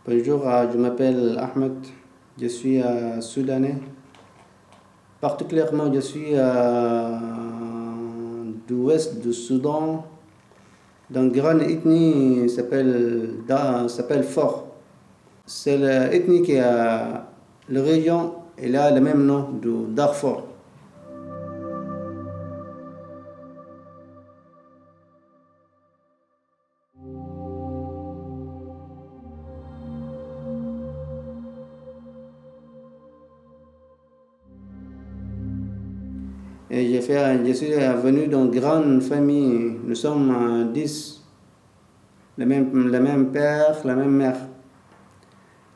Bonjour, je m'appelle Ahmed, je suis soudanais. Particulièrement, je suis du ouest du Soudan, d'une grande ethnie qui s'appelle Fort. C'est l'ethnie qui a la région, elle a le même nom de Darfour. Et je suis venu d'une grande famille. Nous sommes 10, le même père, la même mère.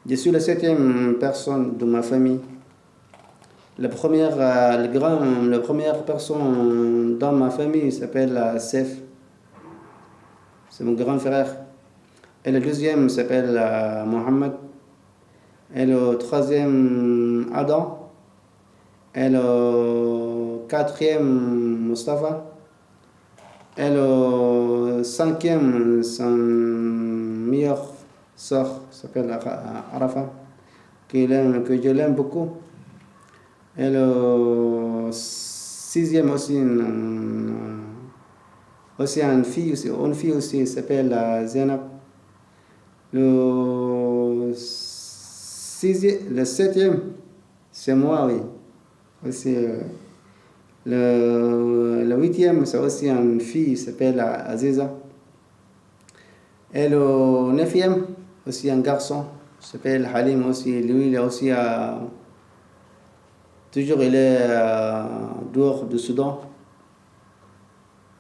Je suis la septième personne de ma famille. La première personne dans ma famille s'appelle Sef. C'est mon grand frère. Et le deuxième s'appelle Mohamed. Et le troisième, Adam. Et le quatrième, Mustafa. Et le cinquième, son meilleur sœur s'appelle Arafa, que je l'aime beaucoup. Et le sixième aussi une fille aussi s'appelle Zainab. Le septième, c'est moi, oui. Aussi, le huitième, c'est aussi une fille qui s'appelle Aziza. Et le neuvième, aussi un garçon, s'appelle Halim aussi. Lui, il est aussi toujours il est dehors du Soudan.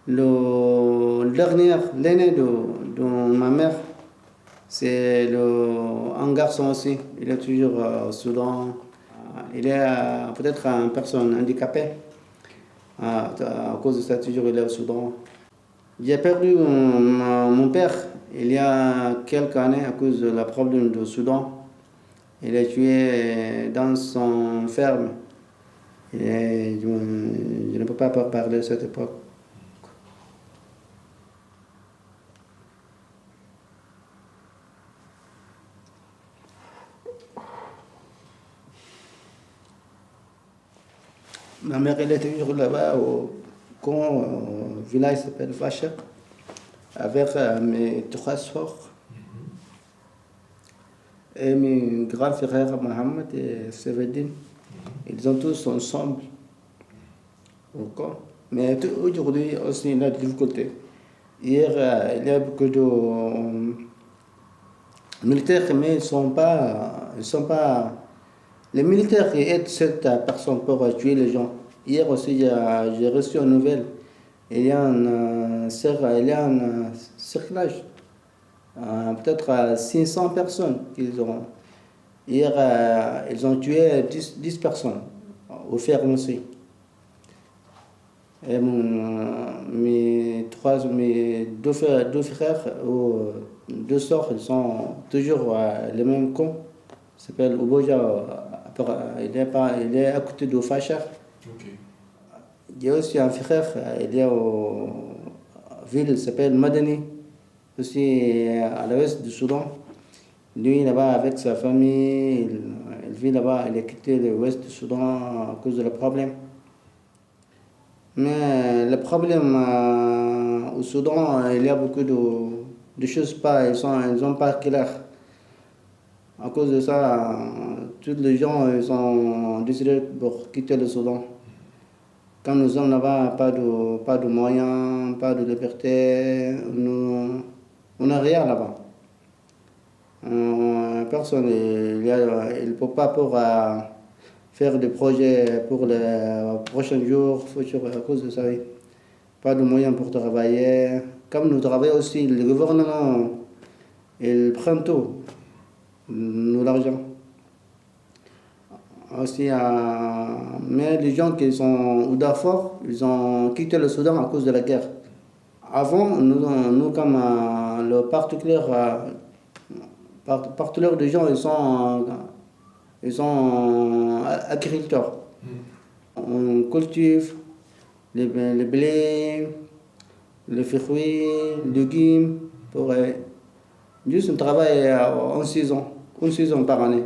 Le dernier, l'aîné de ma mère, c'est un garçon aussi. Il est toujours au Soudan. Il est peut-être une personne handicapée. À cause de ça, toujours il est au Soudan. J'ai perdu mon père il y a quelques années à cause de la problème du Soudan. Il est tué dans son ferme. Et je ne peux pas parler de cette époque. Ma mère, elle est toujours là-bas au grand village qui s'appelle Vacha, avec mes trois soeurs et mes grands frères Mohamed et Sevedine. Ils ont tous ensemble encore. Mais aujourd'hui aussi, il y a des difficultés. Hier, il y a beaucoup de militaires, mais ils sont pas. Les militaires qui aident cette personne pour tuer les gens. Hier aussi, j'ai reçu une nouvelle. Il y a un cerclage. Peut-être 600 personnes qu'ils ont. Hier, ils ont tué 10 personnes au ferme aussi. Et mes deux frères ou deux sœurs, ils sont toujours les mêmes cons. Il s'appelle Uboja. Il est à côté de Fachar. Okay. Il y a aussi un frère, il est au ville qui s'appelle Madani, aussi à l'ouest du Soudan. Lui, là-bas, avec sa famille, il vit là-bas, il a quitté l'ouest du Soudan à cause de le problème. Mais le problème au Soudan, il y a beaucoup de choses ils n'ont pas clair. À cause de ça, tous les gens ils ont décidé pour quitter le Soudan. Quand nous sommes là-bas, pas de moyens, pas de liberté, on n'a rien là-bas. Personne il ne peut pas faire des projets pour les prochains jours, futurs, à cause de ça. Oui. Pas de moyens pour travailler. Comme nous travaillons aussi, le gouvernement, il prend tout, nous l'argent. Aussi, mais les gens qui sont au Darfour, ils ont quitté le Soudan à cause de la guerre. Avant, nous comme le particulier des gens, ils sont agriculteurs. On cultive les blés, les fruits, les légumes, pour juste un travail en saison. une saison par année.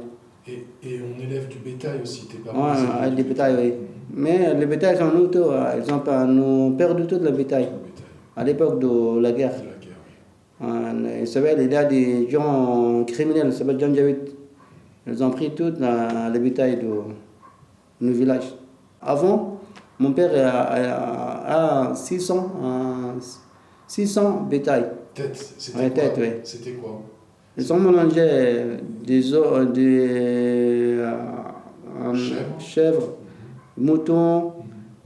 Et on élève du bétail aussi, tes parents? Ouais, du bétail, oui. Mais le bétail, c'est nous, ils ont pas, nous perdu tout le bétail. Le bétail. À l'époque de la guerre. De la guerre, oui. Il y a des gens criminels, ils s'appellent John Jawit. Ils ont pris tout le bétail de nos villages. Avant, mon père a 600 bétails. Tête, c'était Ouais, quoi? tête, oui. C'était quoi? Ils ont mélangé des chèvres, moutons,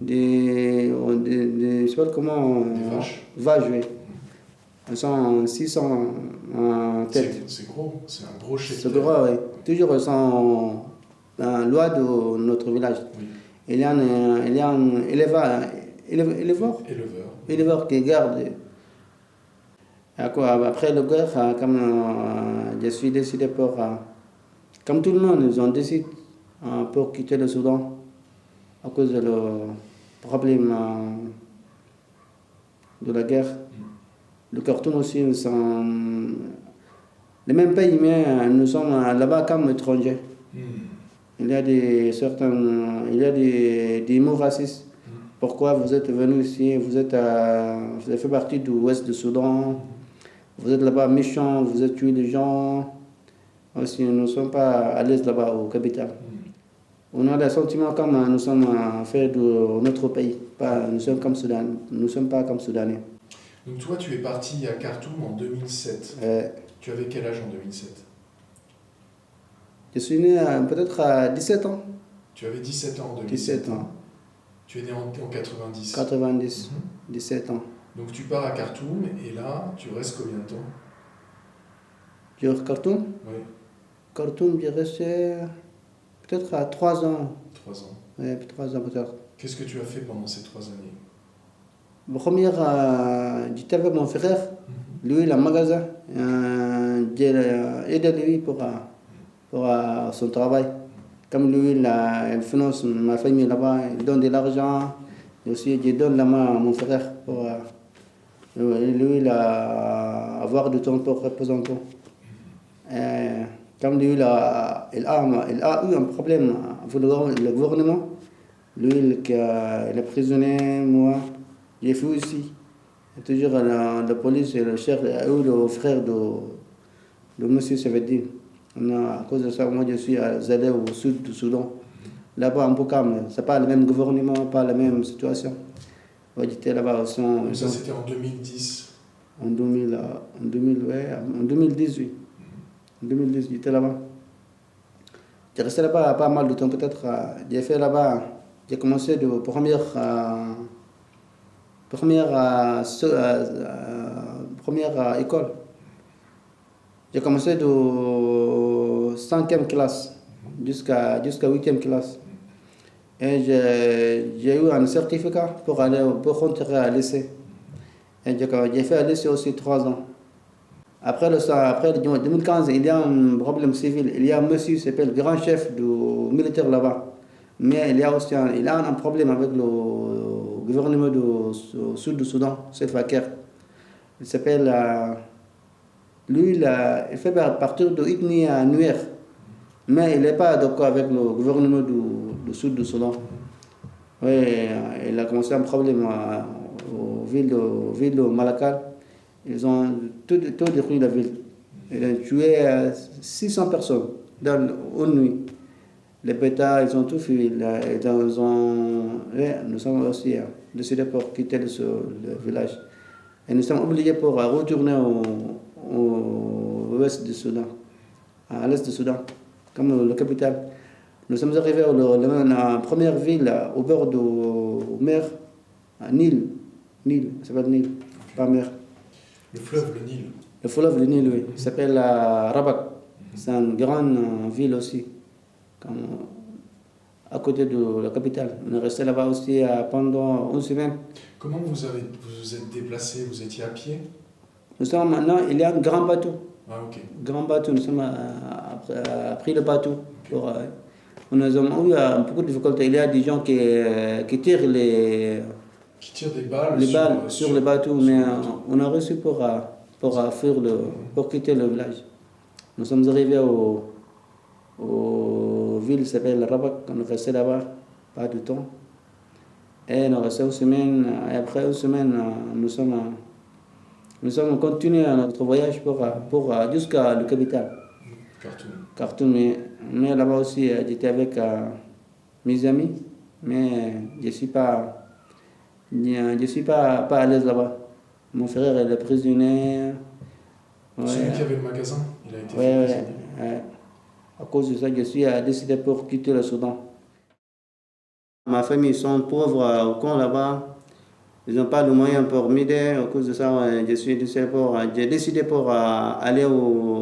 je sais pas comment. Des vaches. Vaches, oui. Ils sont 600 têtes. C'est gros, c'est un gros cheptel. C'est gros, oui. Toujours, ils sont dans loi de notre village. Oui. Il y a un éleveur qui garde. Après la guerre, comme je suis décidé pour, comme tout le monde, ils ont décidé pour quitter le Soudan à cause du problème de la guerre. Le Khartoum aussi, nous sommes le même pays, mais nous sommes là-bas comme étrangers. Il y a des mots racistes. Pourquoi vous êtes venu ici, vous avez fait partie de l'ouest du Soudan, vous êtes là-bas méchant, vous êtes tué des gens. Aussi, nous ne sommes pas à l'aise là-bas au capital. On a des sentiments comme nous sommes faits de notre pays. Nous sommes comme Soudan, nous ne sommes pas comme Soudanais. Donc toi, tu es parti à Khartoum en 2007. Tu avais quel âge en 2007? Je suis né peut-être à 17 ans. Tu avais 17 ans en 2007. 17 ans. Tu es né en 90. 90, 17 ans. Donc tu pars à Khartoum et là, tu restes combien de temps? Tu es à Khartoum? Oui. Khartoum, j'ai resté peut-être à 3 ans. 3 ans. Oui, 3 ans peut-être. Qu'est-ce que tu as fait pendant ces 3 années? Première, j'étais avec mon frère. Lui, il a un magasin. J'ai aidé lui pour son travail. Comme lui, il finance ma famille là-bas, il donne de l'argent. Et aussi, je donne la main à mon frère pour lui, il a avoir du temps pour représenter. Comme lui, il a eu un problème avec le gouvernement. Lui, il est prisonnier, moi, j'ai fui aussi. Et toujours la police et le chef, le frère de M. Sevedine. À cause de ça, moi, je suis allé au sud du Soudan. Là-bas, un peu calme. Ce n'est pas le même gouvernement, pas la même situation. Ouais, j'étais là-bas aussi. Ça, c'était en 2010. En 2010, oui. En 2010, j'étais là-bas. J'ai resté là-bas pas mal de temps, peut-être. J'ai fait là-bas, j'ai commencé de première école. J'ai commencé de 5e classe jusqu'à 8e classe. Et j'ai eu un certificat pour rentrer à lycée. Et j'ai fait à lycée aussi 3 ans. Après 2015, il y a un problème civil. Il y a un monsieur qui s'appelle grand chef du militaire là-bas. Mais il y a aussi un problème avec le gouvernement du sud du Soudan, c'est Fakir. Il s'appelle. Lui, il fait partir de l'ethnie Nuer. Mais il n'est pas d'accord avec le gouvernement du sud du Soudan. Oui, il a commencé un problème aux villes de Malakal. Ils ont tout détruit la ville. Ils ont tué 600 personnes dans une nuit. Les bétails, ils ont tout fui. Nous sommes aussi décidés pour quitter le village. Et nous sommes obligés pour retourner au ouest du Soudan, à l'est du Soudan, comme la capitale. Nous sommes arrivés à la première ville au bord de mer, à Nil, ça s'appelle Nil, pas mer. Le fleuve, le Nil. Le fleuve, le Nil, oui. Il s'appelle Rabat. C'est une grande ville aussi, à côté de la capitale. On est resté là-bas aussi pendant une semaine. Comment vous êtes déplacé? Vous étiez à pied? Nous sommes maintenant, il y a un grand bateau. Ah, ok. Grand bateau, nous sommes pris le bateau. Okay. Nous avons eu beaucoup de difficultés. Il y a des gens qui tirent des balles sur le bateau, mais on a réussi pour fuir pour quitter le village. Nous sommes arrivés aux villes qui s'appellent Rabat. On est resté là-bas pas de temps. Et on est resté une semaine. Et après une semaine, nous sommes continué notre voyage pour jusqu'à la capitale. Khartoum. Mais là-bas aussi, j'étais avec mes amis, mais je suis pas à l'aise là-bas. Mon frère est prisonnier. Ouais. Celui qui avait le magasin, il a été prisonnier. Ouais. À cause de ça, je suis décidé pour quitter le Soudan. Ma famille sont pauvres au camp là-bas. Ils n'ont pas de moyens pour m'aider. À cause de ça, j'ai décidé pour aller à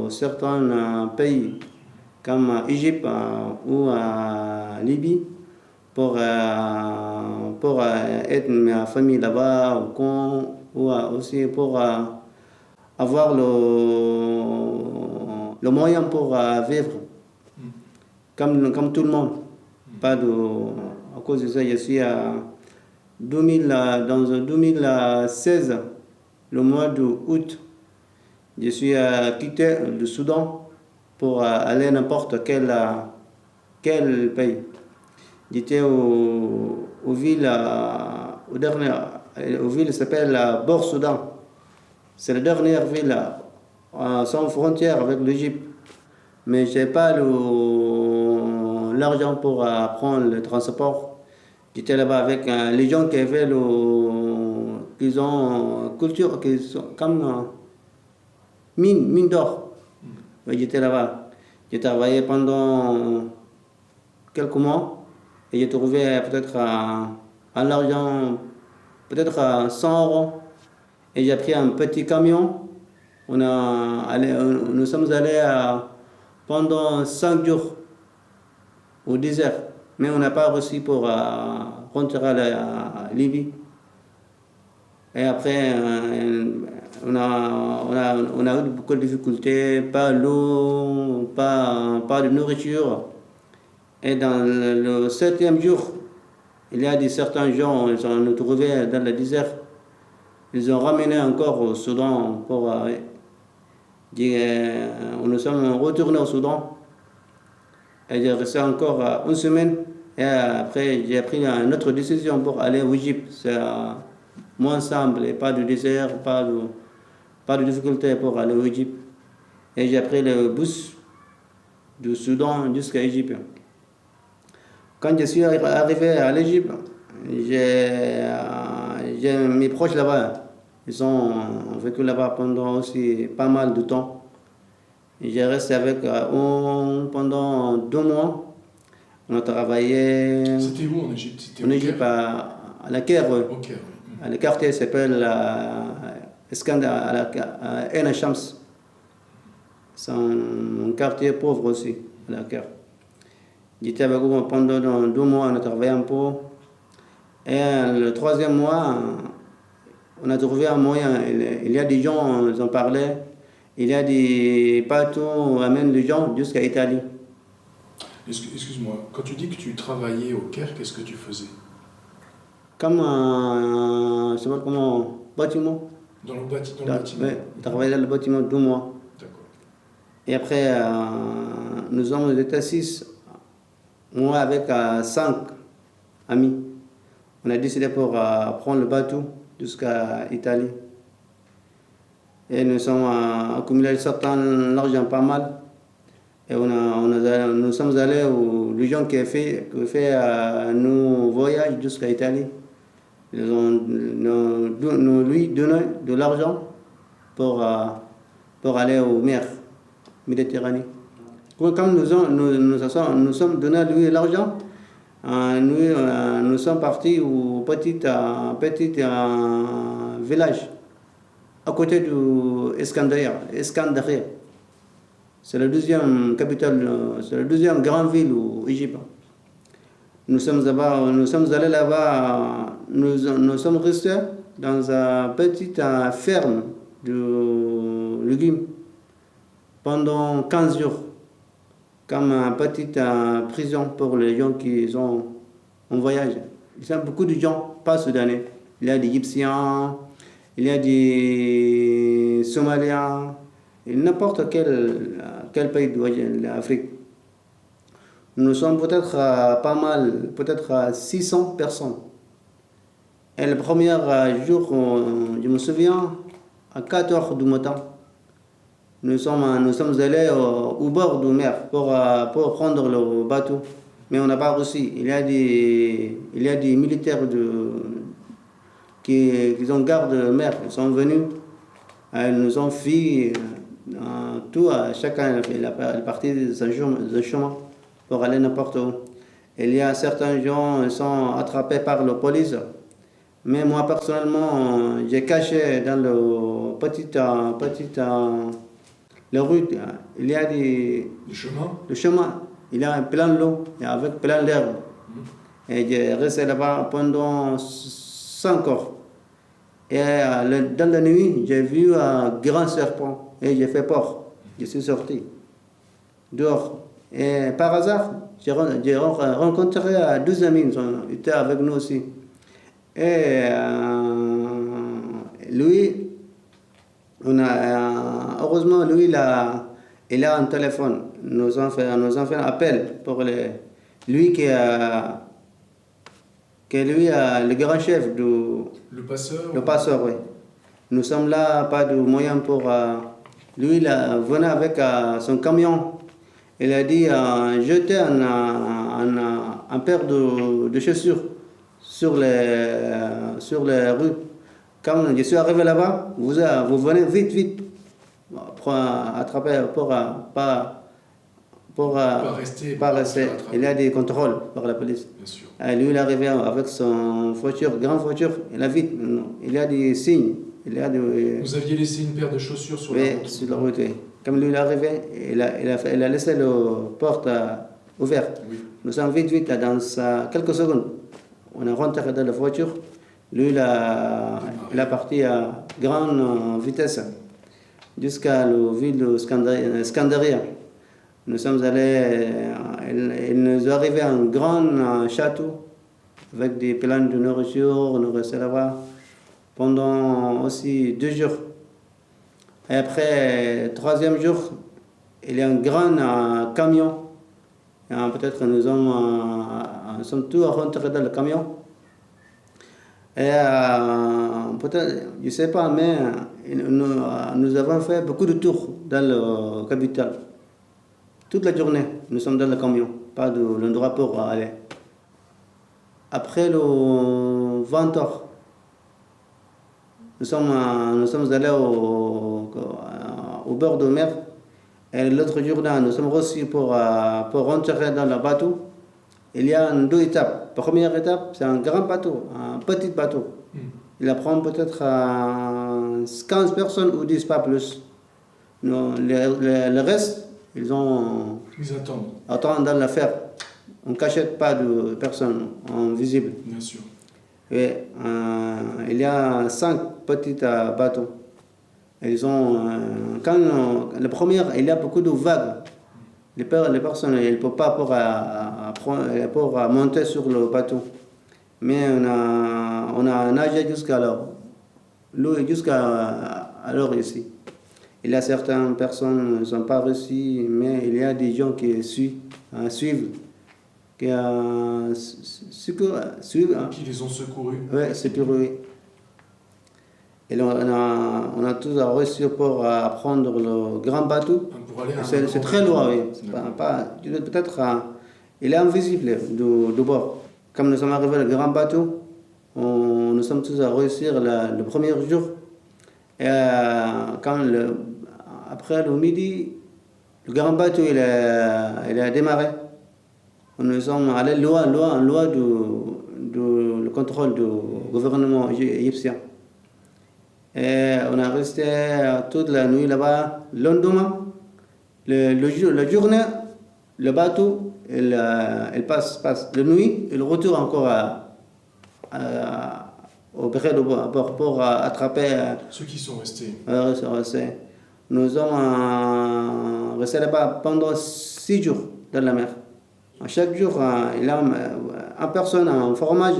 certains pays comme Égypte ou Libye pour aider ma famille là-bas au camp ou aussi pour avoir le moyen pour vivre comme tout le monde. Pas de, à cause de ça, je suis dans 2016, le mois d'août, je suis quitté le Soudan pour aller n'importe quel pays. J'étais aux villes qui s'appelle Bor Soudan. C'est la dernière ville sans frontière avec l'Égypte. Mais je n'ai pas l'argent pour prendre le transport. J'étais là-bas avec les gens qui avaient qu'ils ont culture, qui sont comme mine d'or. J'étais là-bas. J'ai travaillé pendant quelques mois et j'ai trouvé peut-être un argent, peut-être 100 €. Et j'ai pris un petit camion. Nous sommes allés pendant 5 jours au désert. Mais on n'a pas réussi pour rentrer à la Libye. Et après, on a eu beaucoup de difficultés, pas l'eau, pas de nourriture. Et dans le 7e jour, il y a certains gens, ils ont nous trouvé dans le désert. Ils ont ramené encore au Soudan pour nous sommes retournés au Soudan. Et j'ai resté encore une semaine. Et après, j'ai pris une autre décision pour aller au Égypte. C'est moins simple et pas de désert, pas de difficulté pour aller au Égypte. Et j'ai pris le bus du Soudan jusqu'à l'Égypte. Quand je suis arrivé à l'Égypte, j'ai mes proches là-bas. Ils ont vécu là-bas pendant aussi pas mal de temps. J'ai resté avec eux pendant 2 mois. On a travaillé. C'était où en Égypte? En Égypte, à la Caire. Au Caire, oui. Le quartier s'appelle Ain Shams. C'est un quartier pauvre aussi, à la Caire. J'étais avec eux pendant 2 mois, on a travaillé un peu. Et le 3e mois, on a trouvé un moyen. Il y a des gens, ils ont parlé. Il y a des bateaux qui amènent les gens jusqu'à l'Italie. Excuse-moi, quand tu dis que tu travaillais au Caire, qu'est-ce que tu faisais? Comme je sais pas comment, bâtiment. Dans le bâtiment? Oui, travaillé dans le bâtiment 2 mois. D'accord. Et après, nous sommes été 6, moi avec 5 amis. On a décidé pour prendre le bateau jusqu'à l'Italie. Et nous sommes accumulé certain argent pas mal. Et nous sommes allés aux gens qui ont fait nos voyages jusqu'à l'Italie. Ils ont lui donné de l'argent pour aller aux mers Méditerranée. Comme nous sommes donné lui l'argent, nous sommes partis au petit village à côté de Escandria. C'est la 2e capitale, c'est la 2e grande ville au Égypte. Nous sommes allés là-bas, nous sommes restés dans une petite ferme de légumes pendant 15 jours, comme une petite prison pour les gens qui sont en voyage. Il y a beaucoup de gens, pas soudanais. Il y a des Égyptiens, il y a des Somaliens, et n'importe quel pays de l'Afrique. Nous sommes peut-être pas mal, peut-être 600 personnes. Et le premier jour, je me souviens, à 4 heures du matin, nous sommes allés au bord de mer pour prendre le bateau. Mais on n'a pas reçu. Il y a des militaires qui ont garde mer. Ils sont venus. Ils nous ont fait tout. Chacun il est parti de son chemin pour aller n'importe où. Il y a certains gens qui sont attrapés par la police. Mais moi, personnellement, j'ai caché dans le la rue. Il y a le chemin. Il y a plein d'eau, avec plein d'herbes. Et j'ai resté là-bas pendant 5 heures. Et dans la nuit, j'ai vu un grand serpent. Et j'ai fait peur. Je suis sorti dehors. Et par hasard, j'ai rencontré 12 amis. Ils étaient avec nous aussi. Et lui, heureusement, lui, il a un téléphone. Nous avons fait un appel pour lui qui est le grand chef du... Le passeur, oui. Nous sommes là, pas de moyens pour... lui, il venait avec son camion. Il a dit, jetez un paire de chaussures sur les rues. Quand je suis arrivé là-bas, vous venez vite pour attraper, pas rester. Il y a des contrôles par la police. Bien sûr. Lui, il est arrivé avec son voiture, grande voiture, il a vite. Il y a des signes. Vous aviez laissé une paire de chaussures sur la route. Oui, sur la route, oui. Comme lui, il est arrivé, il a laissé la porte ouverte. Oui. Nous sommes vite, dans quelques secondes. On est rentré dans la voiture. Lui, il est parti à grande vitesse jusqu'à la ville de Scandaria. Nous sommes allés, il nous est arrivé un grand château avec des plans de nourriture. Nous restons là-bas pendant aussi 2 jours. Et après, 3e jour, il y a un grand camion. Peut-être nous sommes tous rentrés dans le camion. Et peut-être, je ne sais pas, mais nous avons fait beaucoup de tours dans la capitale. Toute la journée, nous sommes dans le camion, pas de l'endroit pour aller. Après le 20 heures, nous sommes allés au bord de mer. Et l'autre jour, nous sommes reçus pour rentrer dans le bateau. Il y a 2 étapes. La première étape, c'est un grand bateau, un petit bateau. Il prend peut-être 15 personnes ou 10, pas plus. Le reste, ils attendent dans l'affaire. On ne cachette pas de personnes invisibles. Bien sûr. Et il y a 5 petits bateaux. Quand le premier, il y a beaucoup de vagues. Les personnes ne peuvent pas pour monter sur le bateau. Mais on a nagé jusqu'à l'heure ici. Il y a certaines personnes qui ne sont pas reçues, mais il y a des gens qui suivent. Qui les ont secourus. Oui, secourus. Et on a tous reçu pour prendre le grand bateau. C'est très loin, oui. Peut-être il est invisible du bord. Comme nous sommes arrivés au grand bateau, nous sommes tous à réussir le premier jour. Et après le midi, le grand bateau il a démarré. Nous sommes allés loin du contrôle du gouvernement égyptien. Et on a resté toute la nuit là-bas. Le lendemain, la journée, le bateau, il passe la nuit, il retourne encore au près de bord pour attraper ceux qui sont restés. Nous sommes restés là-bas pendant 6 jours dans la mer. Chaque jour, il y a une personne, un fromage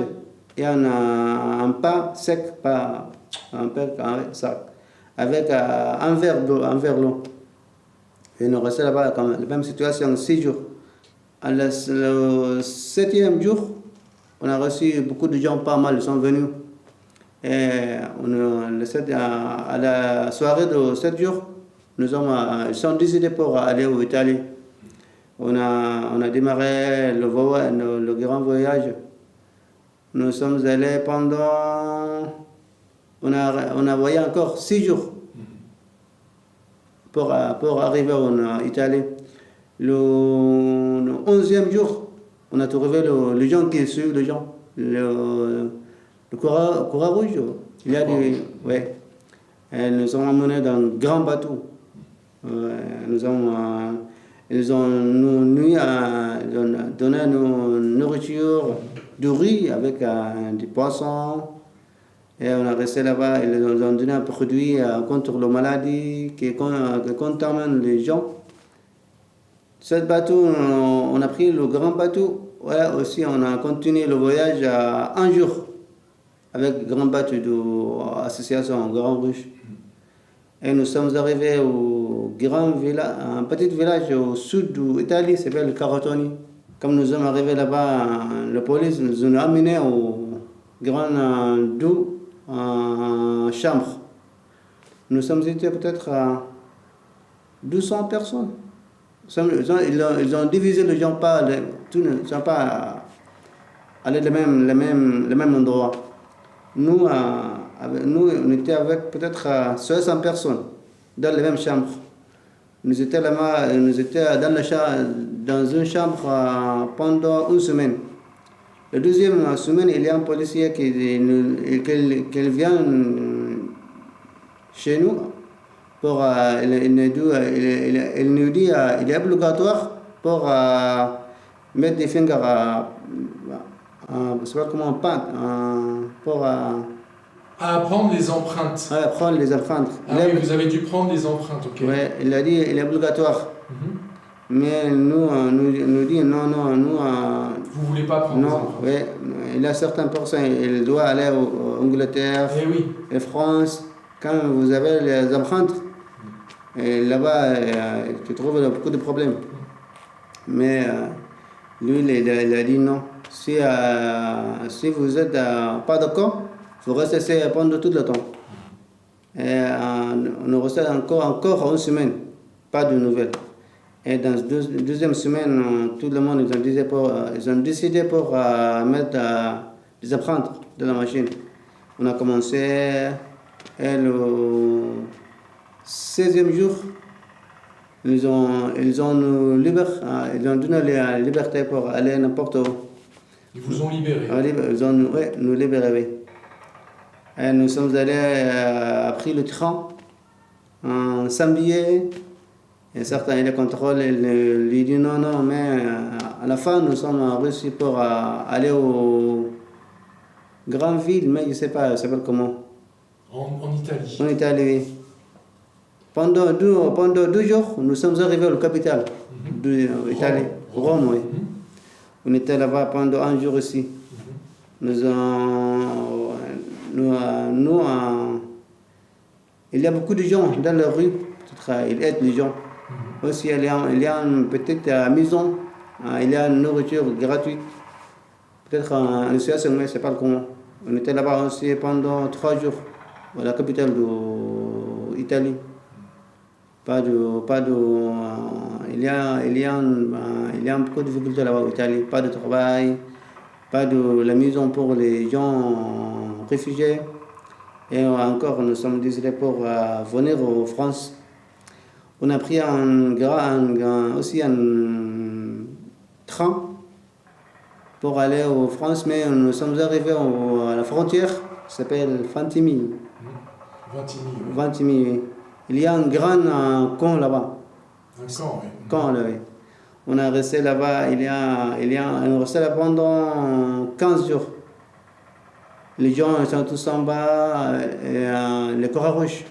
et un pain sec, un pain sac, avec un verre d'eau. Et nous restons là-bas dans la même situation 6 jours. Le 7e jour, on a reçu beaucoup de gens, pas mal, ils sont venus. Et à la soirée de 7 jours, ils sont décidés pour aller en Italie. On a démarré le grand voyage. Nous sommes allés pendant... On a voyagé encore 6 jours pour arriver en Italie. Le 11e jour, on a trouvé les gens qui suivent les gens. Le Croix-Rouge. Il y a des... Ouais. Et nous ont emmenés dans un grand bateau. Ils ont donné nos nourriture, du riz avec des poissons. Et on a resté là-bas. Ils nous ont donné un produit contre la maladie qui contamine les gens. Ce bateau, on a pris le grand bateau. Ouais, aussi, on a continué le voyage à un jour avec le grand bateau de l'association Grand Rouge. Et nous sommes arrivés au grand village, un petit village au sud de l'Italie, qui s'appelle Carotoni. Comme nous sommes arrivés là-bas, la police nous a amenés au grand chambre. Nous sommes été peut-être à 200 personnes. Ils ont divisé les gens, ils ne sont pas allés le même endroit. Nous, on était avec peut-être 60 personnes dans la même chambre. Nous étions là-bas, nous étions dans une chambre pendant une semaine. La deuxième semaine, il y a un policier qui vient chez nous. Il nous dit qu'il est obligatoire pour mettre des fingers je sais pas comment on peint, pour prendre les empreintes. Ouais, prendre les empreintes. Ah oui, vous avez dû prendre les empreintes, ok. Oui, il a dit qu'il est obligatoire. Mais nous dit non, nous... Vous voulez pas prendre les empreintes? Oui, il y a certaines personnes, il doit aller en Angleterre, en France. Quand vous avez les empreintes, et là-bas, tu trouves beaucoup de problèmes. Mais lui, il a dit non. Si vous n'êtes pas d'accord, vous restez pendant tout le temps. Et on restait encore une semaine, pas de nouvelles. Et dans la deuxième semaine, tout le monde ils ont décidé pour mettre des empreintes dans la machine. On a commencé, et le 16e jour, ils ont donné la liberté pour aller n'importe où. Ils vous ont libérés? Ils ont nous libérés. Et nous sommes allés, pris le train, sans billet. Et certains, il contrôle, il lui dit non, mais à la fin, nous sommes réussis pour aller aux grandes villes, mais je ne sais pas, ça s'appelle comment. En Italie? En Italie, oui. Pendant 2 jours, nous sommes arrivés à la capitale de l'Italie, Rome, oui. On était là-bas pendant un jour aussi. Il y a beaucoup de gens dans la rue, ils aident les gens. Aussi, il y a une petite maison, il y a une nourriture gratuite. Peut-être en situation, mais je ne sais pas comment. On était là-bas aussi pendant 3 jours, à la capitale de l'Italie. Il y a beaucoup de difficultés là-bas en Italie. Pas de travail, pas de la maison pour les gens réfugiés. Et encore, nous sommes décidés pour venir en France. On a pris aussi un train pour aller en France, mais nous sommes arrivés à la frontière, qui s'appelle Ventimille. Ventimille, oui. Il y a un grand camp là-bas. Un camp, oui. Camp, là, oui. On a resté là-bas, on est resté là pendant 15 jours. Les gens sont tous en bas, les Croix-Rouge.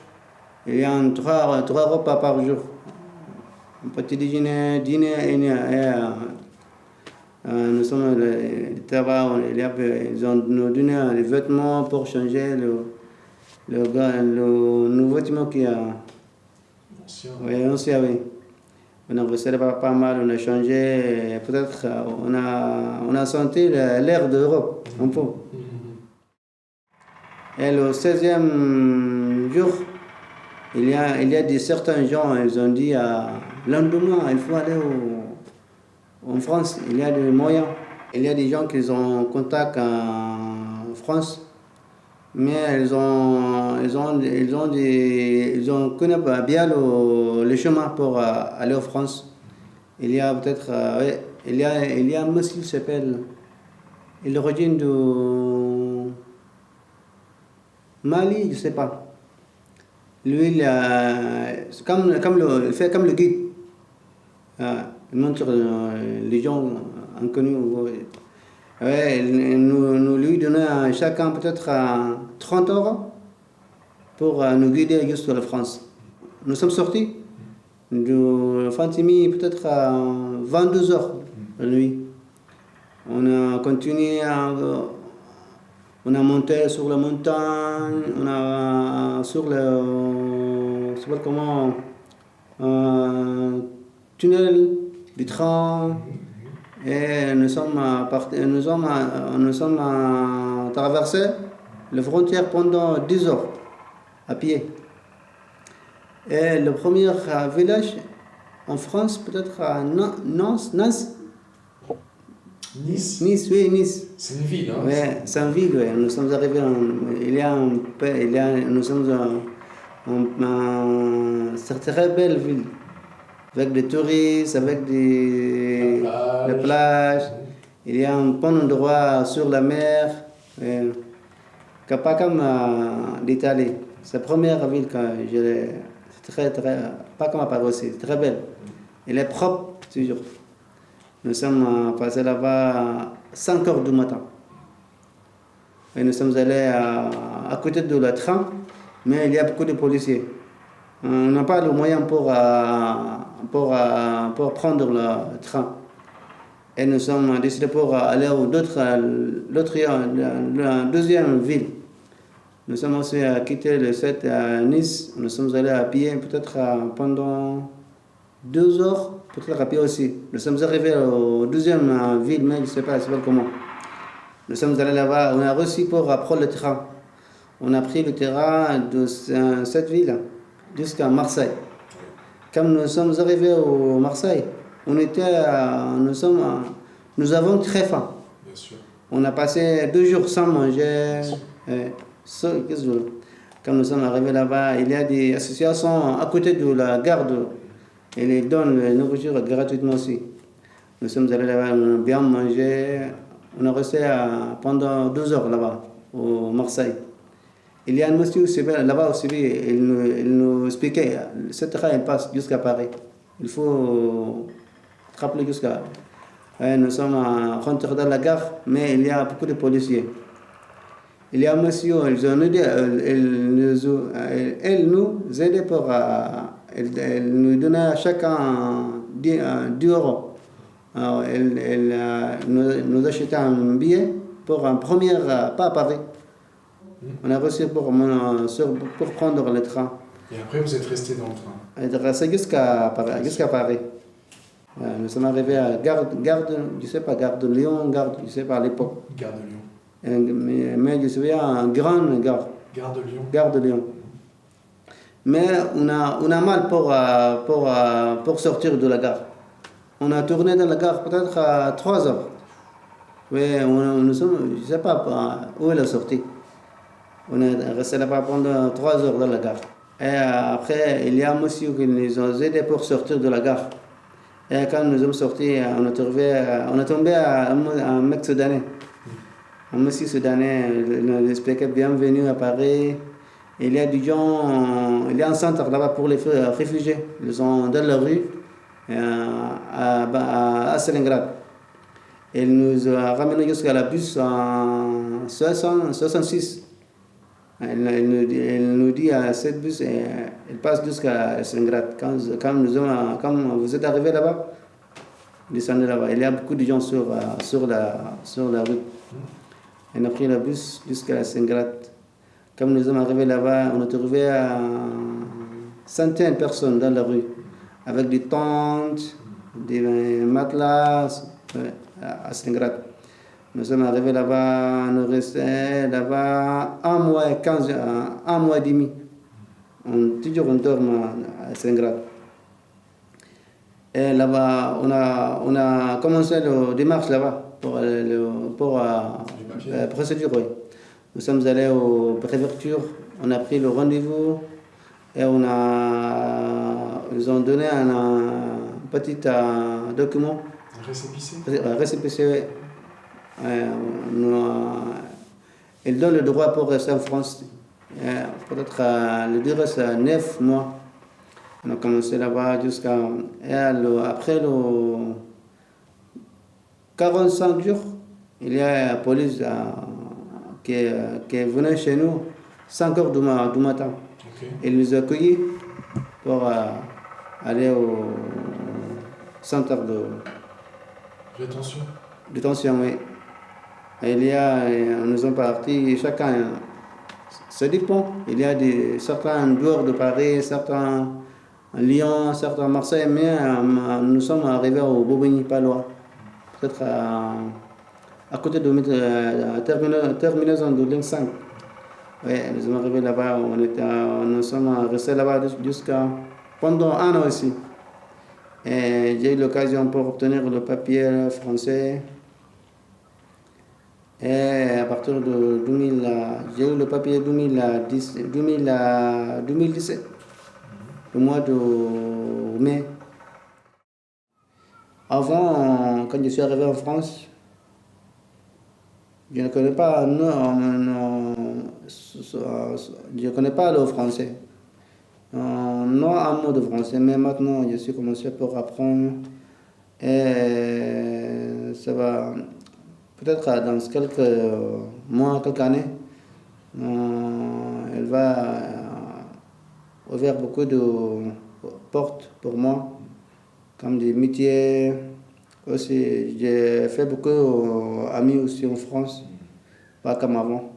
Il y a 3 repas par jour. Un petit déjeuner, dîner, nous sommes ils ont nous donné les vêtements pour changer le nouveau vêtement qu'il y a. Ancien. Oui, ancien, oui. On a resté là-bas pas mal, on a changé, peut-être on a senti l'air d'Europe, un peu. Et le 16e jour, il y a certains gens, ils ont dit, lendemain, il faut aller en France, il y a des moyens. Il y a des gens qui ont contact en France, mais ils connaissent bien le chemin pour aller en France. Il y a peut-être, il y a un monsieur qui s'appelle, il est origine de Mali, je ne sais pas. Lui, il fait comme le guide. Il montre les gens inconnus. Ouais, nous lui donnons à chacun peut-être 30 euros pour nous guider jusqu'à la France. Nous sommes sortis de Fantimi peut-être à 22 heures la nuit. On a continué, on a monté sur la montagne, on a sur le, je sais pas comment, tunnel du train. Et nous sommes traversé la frontière pendant 10 heures à pied. Et le premier village en France, peut-être à Nice. Nice, oui, Nice. C'est une ville, hein? Oui, c'est une ville, oui. Nous sommes arrivés, nous sommes c'est une très belle ville. Avec des touristes, avec la plage. Il y a un bon endroit sur la mer, pas comme l'Italie. C'est la première ville que c'est pas comme à Paris aussi, c'est très belle. Elle est propre, toujours. Nous sommes passés là-bas à 5 heures du matin. Et nous sommes allés à côté de le train, mais il y a beaucoup de policiers. On n'a pas le moyen pour prendre le train. Et nous sommes décidés pour aller à la deuxième ville. Nous sommes aussi quitté le 7 à Nice. Nous sommes allés à pied peut-être pendant 2 heures, peut-être à pied aussi. Nous sommes arrivés à la deuxième ville, mais je ne sais pas comment. Nous sommes allés là-bas, on a réussi pour prendre le train. On a pris le train de cette ville jusqu'à Marseille. Quand nous sommes arrivés à Marseille, nous avons très faim. Bien sûr. On a passé 2 jours sans manger. Quand nous sommes arrivés là-bas, il y a des associations à côté de la gare. Ils donnent la nourriture gratuitement aussi. Nous sommes allés là-bas, on a bien mangé. On a resté pendant 2 heures là-bas, au Marseille. Il y a un monsieur là-bas aussi, il nous expliquait, ce train il passe jusqu'à Paris. Il faut rappeler jusqu'à... Nous sommes rentrés dans la gare, mais il y a beaucoup de policiers. Il y a un monsieur, elle nous aidait pour... Elle nous donnait à chacun 10 euros. Alors, elle nous achetait un billet pour un premier pas à Paris. On a reçu pour prendre le train. Et après, vous êtes resté dans le train? On est resté jusqu'à Paris. Nous sommes arrivés à Gare de Lyon, je ne sais pas à l'époque. Gare de Lyon. Mais je me souviens, une grande gare. Gare de Lyon. Gare de Lyon. Mais on a mal pour sortir de la gare. On a tourné dans la gare peut-être à 3 heures. Mais je ne sais pas où elle est sortie. On est resté là-bas pendant 3 heures dans la gare. Et après, il y a un monsieur qui nous a aidés pour sortir de la gare. Et quand nous sommes sortis, on est tombé à un mec soudanais. Un monsieur soudanais, il nous expliquait bienvenue à Paris. Il y a des gens, il y a un centre là-bas pour les réfugiés. Ils sont dans la rue à Stalingrad. Il nous a ramenés jusqu'à la bus en 66. Elle nous dit à cette bus, elle passe jusqu'à Stalingrad. Quand vous êtes arrivés là-bas, descendez là-bas. Il y a beaucoup de gens sur la rue. On a pris le bus jusqu'à Stalingrad. Comme nous sommes arrivés là-bas, on a trouvé centaines de personnes dans la rue. avec des tentes, des matelas, à Stalingrad. Nous sommes arrivés là-bas, nous restés là-bas 1 mois et 1 mois et demi. Toujours on dort à Stalingrad. Et là-bas, on a commencé la démarche là-bas pour procédure. Oui. Nous sommes allés aux préfectures, on a pris le rendez-vous et ils ont donné un petit document. Un récépissé. Un récépissé, oui. Ils donnent le droit pour rester en France. Peut-être le durée, c'est 9 mois. On a commencé là-bas jusqu'à... Après le 45 jours, il y a la police qui est venue chez nous 5 heures du matin. Okay. Il nous a accueillis pour aller au centre de détention. Oui. Nous sommes partis, chacun, ça dépend. Il y a certains dehors de Paris, certains à Lyon, certains à Marseille, mais nous sommes arrivés au Bobigny, pas loin. Peut-être à côté de la terminaison de ligne 5. Oui, nous sommes arrivés là-bas, nous sommes restés là-bas pendant 1 an aussi. Et j'ai eu l'occasion pour obtenir le papier français. Et à partir de 2000, j'ai eu le papier 2017, le mois de mai. Avant, quand je suis arrivé en France, je ne connais pas, je connais pas le français. Non, un mot de français, mais maintenant je suis commencé pour apprendre. Et ça va, peut-être dans quelques mois, quelques années, elle va ouvrir beaucoup de portes pour moi, comme des métiers. Aussi, j'ai fait beaucoup d'amis aussi en France, pas comme avant.